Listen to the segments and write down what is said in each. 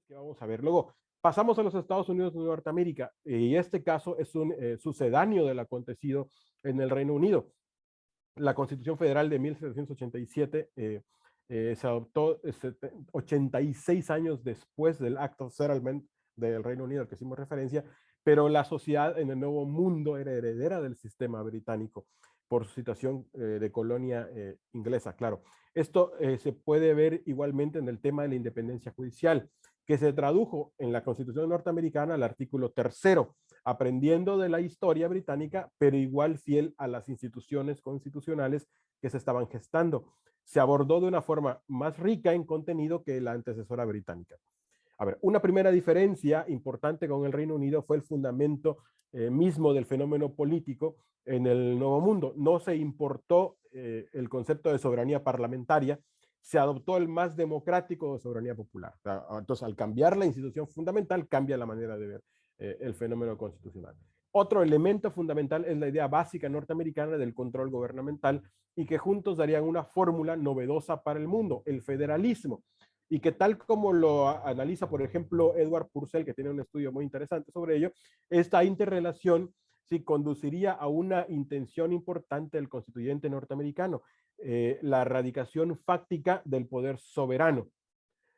que vamos a ver. Luego pasamos a los Estados Unidos de Norteamérica y este caso es un sucedáneo del acontecido en el Reino Unido. La Constitución Federal de 1787 se adoptó 86 años después del Act of Settlement del Reino Unido al que hicimos referencia, pero la sociedad en el Nuevo Mundo era heredera del sistema británico por su situación de colonia inglesa, claro. Esto se puede ver igualmente en el tema de la independencia judicial, que se tradujo en la Constitución norteamericana al artículo tercero, aprendiendo de la historia británica, pero igual fiel a las instituciones constitucionales que se estaban gestando. Se abordó de una forma más rica en contenido que la antecesora británica. A ver, una primera diferencia importante con el Reino Unido fue el fundamento mismo del fenómeno político en el Nuevo Mundo. No se importó el concepto de soberanía parlamentaria, se adoptó el más democrático de soberanía popular. Entonces, al cambiar la institución fundamental, cambia la manera de ver el fenómeno constitucional. Otro elemento fundamental es la idea básica norteamericana del control gubernamental y que juntos darían una fórmula novedosa para el mundo, el federalismo, y que tal como lo analiza, por ejemplo, Edward Purcell, que tiene un estudio muy interesante sobre ello, esta interrelación sí conduciría a una intención importante del constituyente norteamericano, la erradicación fáctica del poder soberano.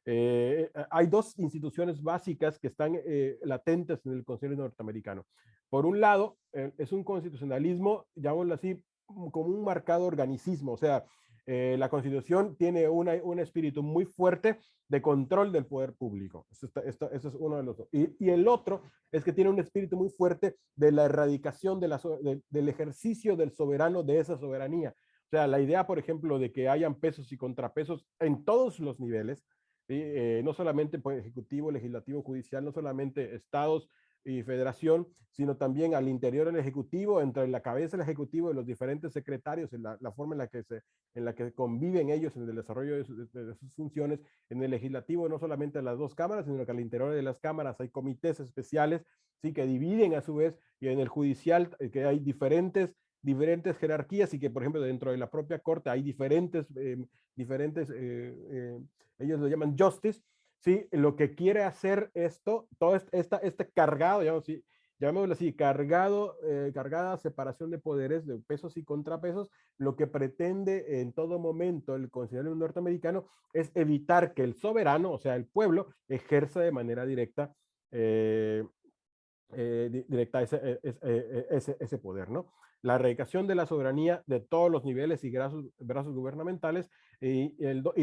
Hay dos instituciones básicas que están latentes en el Consejo norteamericano. Por un lado, es un constitucionalismo, llamémoslo así, como un marcado organicismo, o sea, la Constitución tiene un espíritu muy fuerte de control del poder público. Eso es uno de los dos. Y el otro es que tiene un espíritu muy fuerte de la erradicación del ejercicio del soberano de esa soberanía. O sea, la idea, por ejemplo, de que hayan pesos y contrapesos en todos los niveles, ¿sí? No solamente pues, ejecutivo, legislativo, judicial, no solamente estados y federación, sino también al interior del ejecutivo, entre la cabeza del ejecutivo y los diferentes secretarios, en la forma en la que conviven ellos en el desarrollo de sus funciones, en el legislativo no solamente las dos cámaras, sino que al interior de las cámaras hay comités especiales, sí, que dividen a su vez, y en el judicial que hay diferentes jerarquías y que, por ejemplo, dentro de la propia corte hay ellos lo llaman justice, ¿sí? Lo que quiere hacer esto, todo este cargado, llamémoslo así, cargada separación de poderes, de pesos y contrapesos, lo que pretende en todo momento el constitucional norteamericano es evitar que el soberano, o sea, el pueblo, ejerza de manera directa ese poder, ¿no? La erradicación de la soberanía de todos los niveles y brazos gubernamentales y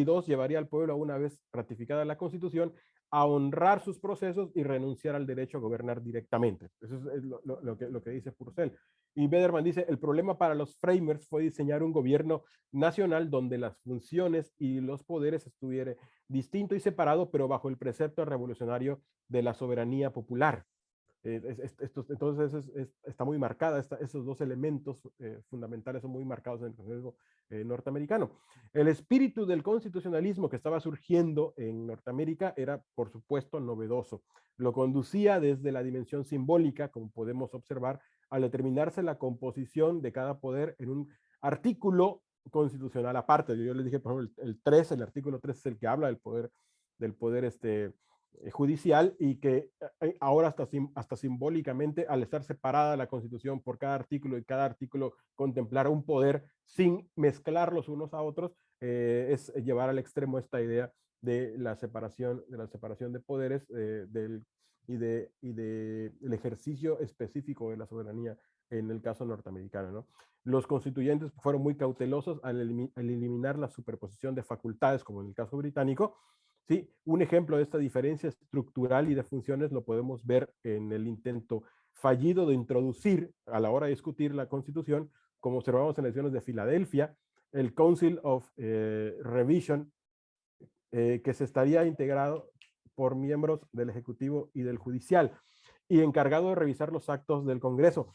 dos, llevaría al pueblo, una vez ratificada la Constitución, a honrar sus procesos y renunciar al derecho a gobernar directamente. Eso es lo que dice Purcell. Y Bederman dice, el problema para los framers fue diseñar un gobierno nacional donde las funciones y los poderes estuvieran distinto y separado, pero bajo el precepto revolucionario de la soberanía popular. Entonces está muy marcada, esos dos elementos fundamentales son muy marcados en el Consejo norteamericano. El espíritu del constitucionalismo que estaba surgiendo en Norteamérica era, por supuesto, novedoso. Lo conducía desde la dimensión simbólica, como podemos observar, al determinarse la composición de cada poder en un artículo constitucional aparte. Yo les dije, por ejemplo, el artículo 3 es el que habla del poder judicial y que ahora hasta simbólicamente, al estar separada la Constitución por cada artículo y cada artículo contemplar un poder sin mezclarlos unos a otros, es llevar al extremo esta idea de la separación de poderes el ejercicio específico de la soberanía en el caso norteamericano, ¿no? Los constituyentes fueron muy cautelosos al eliminar la superposición de facultades, como en el caso británico. Sí, un ejemplo de esta diferencia estructural y de funciones lo podemos ver en el intento fallido de introducir a la hora de discutir la Constitución, como observamos en las elecciones de Filadelfia, el Council of Revision, que se estaría integrado por miembros del Ejecutivo y del Judicial, y encargado de revisar los actos del Congreso.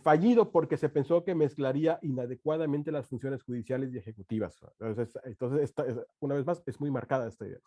Fallido porque se pensó que mezclaría inadecuadamente las funciones judiciales y ejecutivas. Entonces una vez más, es muy marcada esta idea.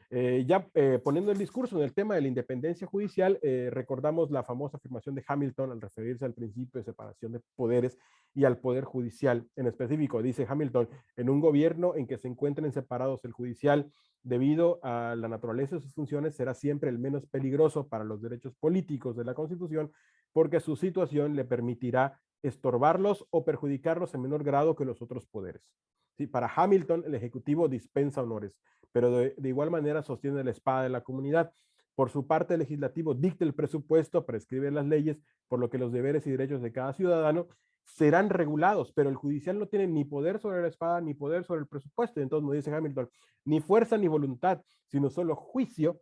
Poniendo el discurso en el tema de la independencia judicial, recordamos la famosa afirmación de Hamilton al referirse al principio de separación de poderes y al poder judicial en específico. Dice Hamilton, en un gobierno en que se encuentren separados el judicial debido a la naturaleza de sus funciones, será siempre el menos peligroso para los derechos políticos de la Constitución, porque su situación le permitirá estorbarlos o perjudicarlos en menor grado que los otros poderes. Sí, para Hamilton, el Ejecutivo dispensa honores, pero de igual manera sostiene la espada de la comunidad. Por su parte, el legislativo dicta el presupuesto, prescribe las leyes, por lo que los deberes y derechos de cada ciudadano serán regulados, pero el judicial no tiene ni poder sobre la espada ni poder sobre el presupuesto. Entonces, nos dice Hamilton, ni fuerza ni voluntad, sino solo juicio,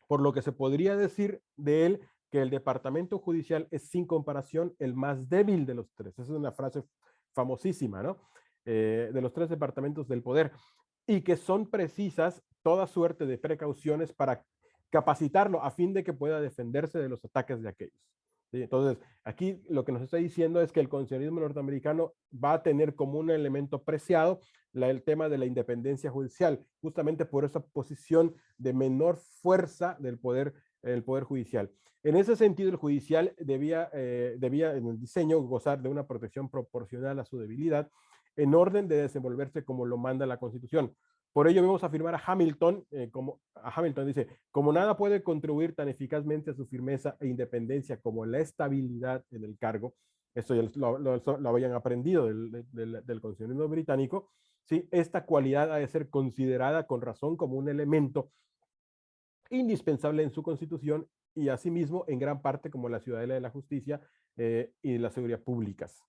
por lo que se podría decir de él que el departamento judicial es sin comparación el más débil de los tres. Esa es una frase famosísima, ¿no? De los tres departamentos del poder, y que son precisas toda suerte de precauciones para capacitarlo a fin de que pueda defenderse de los ataques de aquellos. ¿Sí? Entonces, aquí lo que nos está diciendo es que el constitucionalismo norteamericano va a tener como un elemento preciado el tema de la independencia judicial, justamente por esa posición de menor fuerza del poder, el poder judicial. En ese sentido, el judicial debía en el diseño gozar de una protección proporcional a su debilidad en orden de desenvolverse como lo manda la Constitución. Por ello vemos afirmar a Hamilton, dice, como nada puede contribuir tan eficazmente a su firmeza e independencia como la estabilidad en el cargo, esto ya lo habían aprendido del constitucionalismo británico, ¿sí? Esta cualidad ha de ser considerada con razón como un elemento indispensable en su constitución y asimismo en gran parte como la ciudadela de la justicia y de la seguridad públicas.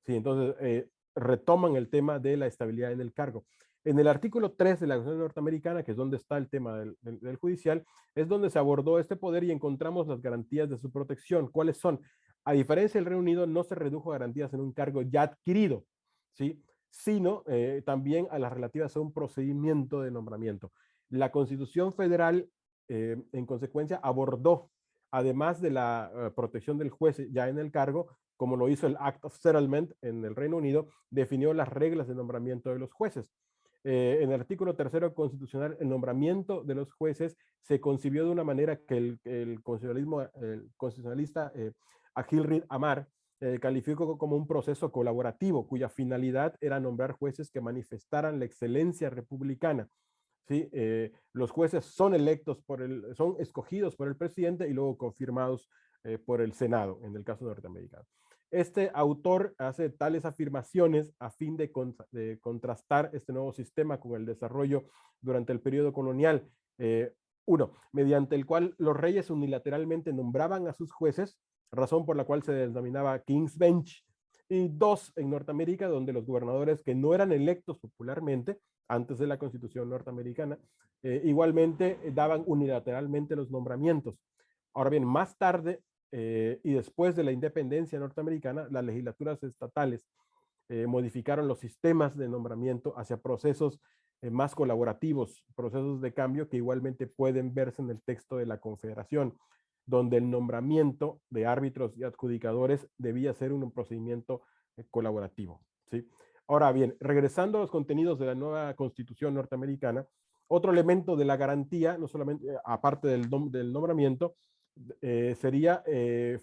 Sí, entonces retoman el tema de la estabilidad en el cargo. En el artículo 3 de la Constitución norteamericana, que es donde está el tema del judicial, es donde se abordó este poder y encontramos las garantías de su protección. ¿Cuáles son? A diferencia del Reino Unido, no se redujo a garantías en un cargo ya adquirido, ¿sí? Sino también a las relativas a un procedimiento de nombramiento. La Constitución Federal, en consecuencia, abordó, además de la protección del juez ya en el cargo, como lo hizo el Act of Settlement en el Reino Unido, definió las reglas de nombramiento de los jueces. En el artículo 3 constitucional, el nombramiento de los jueces se concibió de una manera que el constitucionalista Akhil Reed Amar calificó como un proceso colaborativo cuya finalidad era nombrar jueces que manifestaran la excelencia republicana. ¿Sí? Los jueces son electos son escogidos por el presidente y luego confirmados por el Senado, en el caso norteamericano. Este autor hace tales afirmaciones a fin de contrastar este nuevo sistema con el desarrollo durante el periodo colonial. Uno, mediante el cual los reyes unilateralmente nombraban a sus jueces, razón por la cual se denominaba King's Bench. Y dos, en Norteamérica, donde los gobernadores que no eran electos popularmente, antes de la Constitución norteamericana, igualmente daban unilateralmente los nombramientos. Ahora bien, más tarde y después de la independencia norteamericana, las legislaturas estatales modificaron los sistemas de nombramiento hacia procesos más colaborativos, procesos de cambio que igualmente pueden verse en el texto de la Confederación, donde el nombramiento de árbitros y adjudicadores debía ser un procedimiento colaborativo. ¿Sí? Ahora bien, regresando a los contenidos de la nueva Constitución norteamericana, otro elemento de la garantía, no solamente aparte del nombramiento,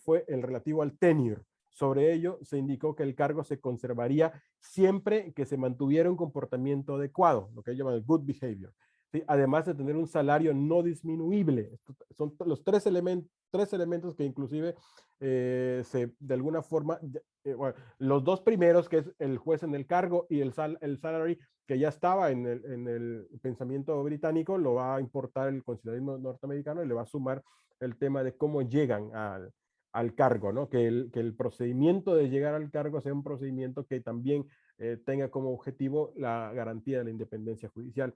fue el relativo al tenure. Sobre ello se indicó que el cargo se conservaría siempre que se mantuviera un comportamiento adecuado, lo que llaman el good behavior. ¿Sí? Además de tener un salario no disminuible. Estos son los tres elementos que inclusive de alguna forma, bueno, los dos primeros, que es el juez en el cargo y el salary, que ya estaba en el pensamiento británico, lo va a importar el constitucionalismo norteamericano y le va a sumar el tema de cómo llegan al cargo, ¿no? Que el procedimiento de llegar al cargo sea un procedimiento que también tenga como objetivo la garantía de la independencia judicial.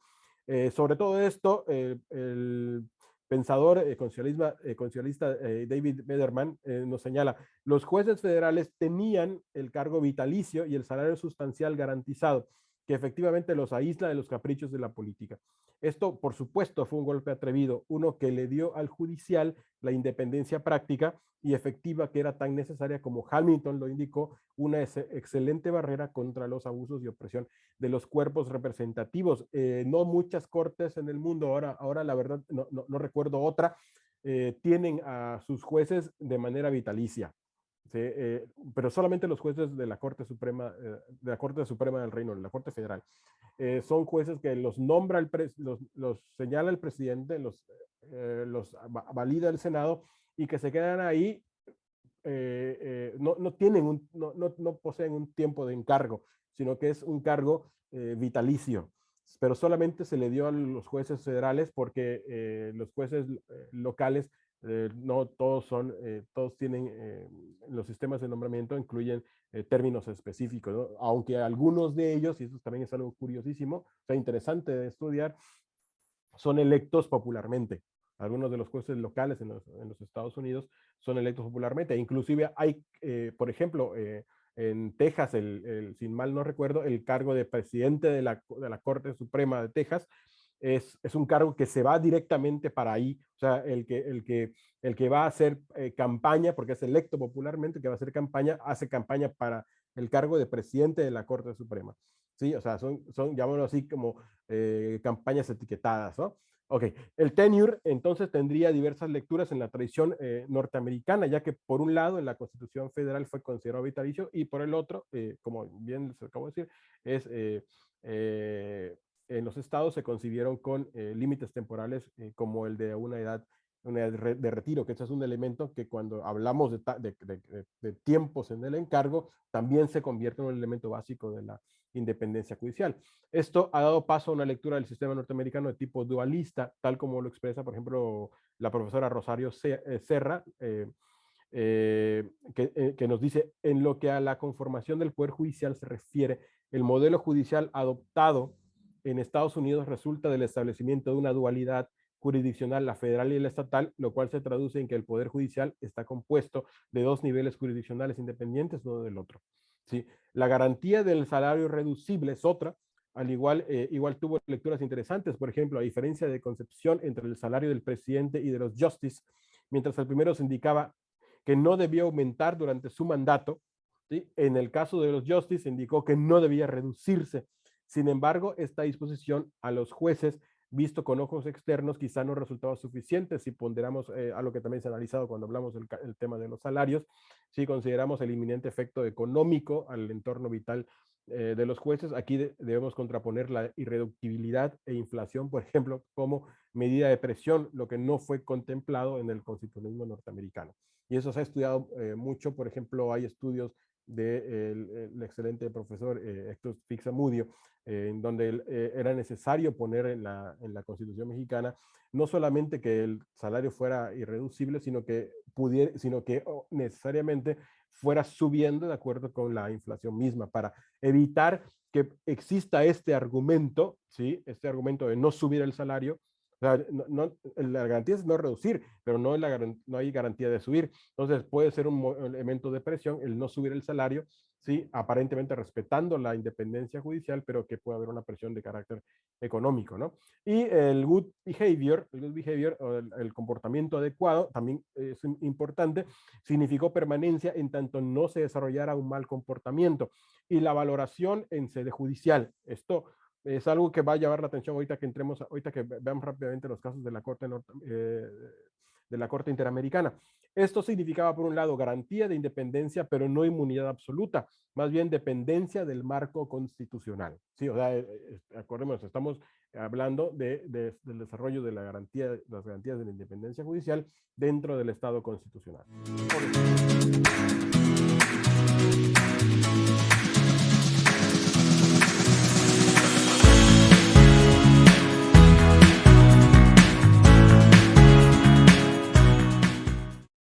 Sobre todo esto, el pensador constitucionalista David Bederman nos señala, los jueces federales tenían el cargo vitalicio y el salario sustancial garantizado, que efectivamente los aísla de los caprichos de la política. Esto, por supuesto, fue un golpe atrevido, uno que le dio al judicial la independencia práctica y efectiva que era tan necesaria como Hamilton lo indicó, una excelente barrera contra los abusos y opresión de los cuerpos representativos. No muchas cortes en el mundo, ahora la verdad no recuerdo otra, tienen a sus jueces de manera vitalicia. ¿Sí? Pero solamente los jueces de la Corte Suprema, de la Corte Suprema del Reino, de la Corte Federal, son jueces que los nombra los señala el presidente, los valida el Senado y que se quedan ahí, no tienen no poseen un tiempo de encargo, sino que es un cargo vitalicio, pero solamente se le dio a los jueces federales porque los jueces locales no todos son, todos tienen, los sistemas de nombramiento incluyen términos específicos, ¿no? Aunque algunos de ellos, y eso también es algo curiosísimo, o sea, interesante de estudiar, son electos popularmente. Algunos de los jueces locales en los Estados Unidos son electos popularmente. Inclusive hay, por ejemplo, en Texas, sin mal no recuerdo, el cargo de presidente de la Corte Suprema de Texas es un cargo que se va directamente para ahí. O sea, el que va a hacer campaña, porque es electo popularmente, que va a hacer campaña, hace campaña para el cargo de presidente de la Corte Suprema. Sí, o sea, son llamémoslo así, como campañas etiquetadas, ¿no? Ok, el tenure entonces tendría diversas lecturas en la tradición norteamericana, ya que por un lado en la Constitución Federal fue considerado vitalicio y por el otro, como bien les acabo de decir, es en los estados se concibieron con límites temporales como el de una edad de retiro, que ese es un elemento que cuando hablamos de tiempos en el encargo, también se convierte en un elemento básico de la independencia judicial. Esto ha dado paso a una lectura del sistema norteamericano de tipo dualista, tal como lo expresa, por ejemplo, la profesora Rosario Serra, que nos dice, en lo que a la conformación del Poder Judicial se refiere, el modelo judicial adoptado en Estados Unidos resulta del establecimiento de una dualidad jurisdiccional, la federal y la estatal, lo cual se traduce en que el Poder Judicial está compuesto de dos niveles jurisdiccionales independientes uno del otro. ¿Sí? La garantía del salario reducible es otra, igual tuvo lecturas interesantes, por ejemplo, a diferencia de concepción entre el salario del presidente y de los justice, mientras el primero se indicaba que no debía aumentar durante su mandato, ¿sí? En el caso de los justice se indicó que no debía reducirse. Sin embargo, esta disposición a los jueces, visto con ojos externos, quizá no resultaba suficiente si ponderamos algo que también se ha analizado cuando hablamos del tema de los salarios, si consideramos el inminente efecto económico al entorno vital de los jueces, aquí debemos contraponer la irreductibilidad e inflación, por ejemplo, como medida de presión, lo que no fue contemplado en el constitucionalismo norteamericano. Y eso se ha estudiado mucho, por ejemplo, hay estudios del excelente profesor Héctor Fixamudio, en donde era necesario poner en la Constitución mexicana no solamente que el salario fuera irreducible, sino que necesariamente fuera subiendo de acuerdo con la inflación misma, para evitar que exista este argumento, ¿sí? Este argumento de no subir el salario. O sea, la garantía es no reducir, pero no hay garantía de subir. Entonces puede ser un elemento de presión el no subir el salario, sí, aparentemente respetando la independencia judicial, pero que puede haber una presión de carácter económico, ¿no? Y el good behavior, o el comportamiento adecuado, también es importante, significó permanencia en tanto no se desarrollara un mal comportamiento. Y la valoración en sede judicial, esto es algo que va a llamar la atención ahorita que veamos rápidamente los casos de la Corte Interamericana. Esto significaba, por un lado, garantía de independencia, pero no inmunidad absoluta, más bien dependencia del marco constitucional. Sí, o sea, acordémonos, estamos hablando del desarrollo de las garantías de la independencia judicial dentro del Estado constitucional.